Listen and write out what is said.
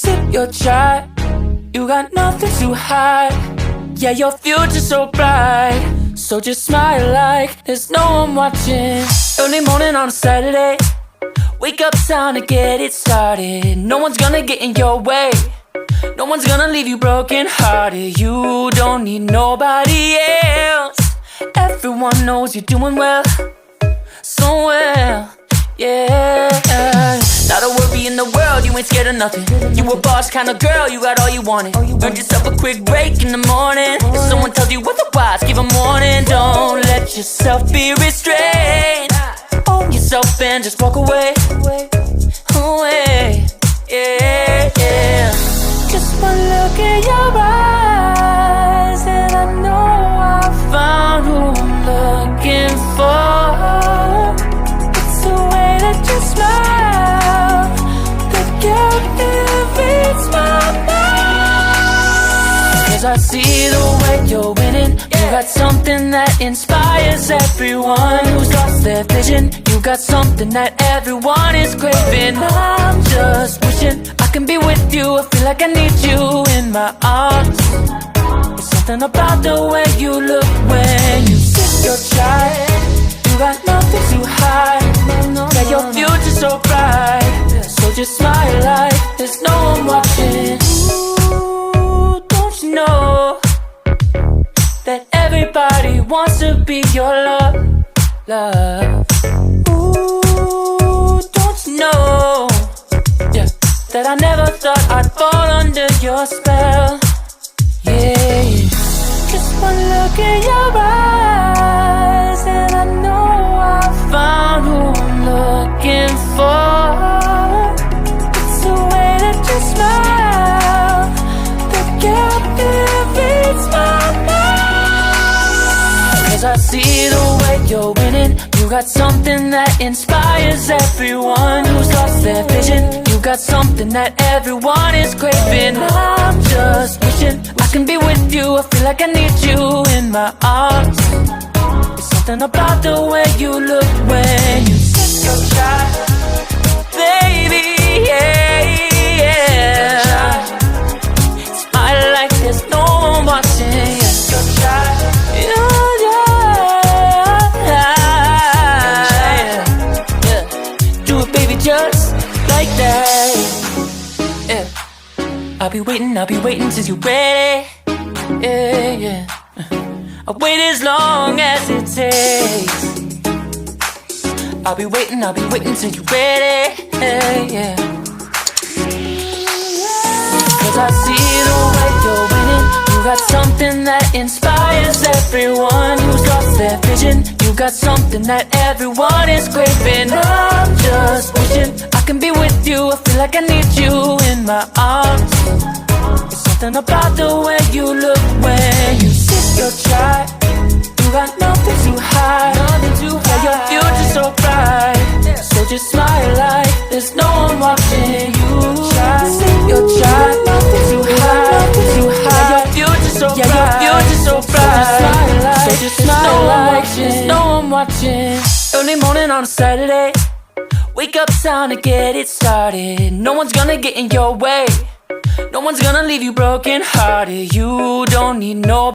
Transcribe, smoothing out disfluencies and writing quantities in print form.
Sip your chai, you got nothing to hide. Yeah, your future's so bright, so just smile like there's no one watching. Early morning on a Saturday, wake up, time to get it started. No one's gonna get in your way, no one's gonna leave you broken hearted. You don't need nobody else, everyone knows you're doing well, so well, yeah. Not a worry in the world, you ain't scared of nothing. You a boss kind of girl, you got all you wanted. Earned yourself a quick break in the morning. If someone tells you otherwise, give 'em warning. Don't let yourself be restrained, own yourself and just walk away, away, yeah, yeah. Just one look in your eyes and I know I found who I'm looking for. It's the way that you smile that captivates my mind. 'Cause I see the way you're winning. You got something that inspires everyone who's lost their vision. You got something that everyone is craving. I'm just wishing I can be with you. I feel like I need you in my arms. There's something about the way you look when you sip your chai. You got nothing to hide. Yeah, your future's so bright, so just smile like there's no one watching. Ooh, don't you know that everybody wants to be your love, love? Ooh, don't you know, yeah, that I never thought I'd fall under your spell, yeah. Just one look in your eyes and I know I found who I'm looking for. It's the way that you smile that captivates my mind. 'Cause I see the way you're winning. You got something that inspires everyone who's lost their vision. You got something that everyone is craving. I'm just wishing I can be with you. I feel like I need you in my arms. There's something about the way you look when you sip your chai, baby, yeah, yeah. Smile like there's no one watching. Sip your chai, yeah, yeah. Do it, baby, just like that, yeah. I'll be waiting till you're ready, yeah, yeah. I'll wait as long as it takes. I'll be waiting till you're ready, yeah, yeah. 'Cause I see the way you're winning. You got something that inspires everyone who's lost their vision. You got something that everyone is craving. I'm just wishing I can be with you. I feel like I need you in my arms. There's something about the way you look when you sip your chai. You got nothing to hide. Yeah, your future's so bright, so just smile like there's no one watching. You sip your chai, nothing to hide. Yeah, your future's so bright, so just smile like there's no one watching. Early morning on a Saturday, wake up, time to get it started. No one's gonna get in your way, no one's gonna leave you broken hearted. You don't need no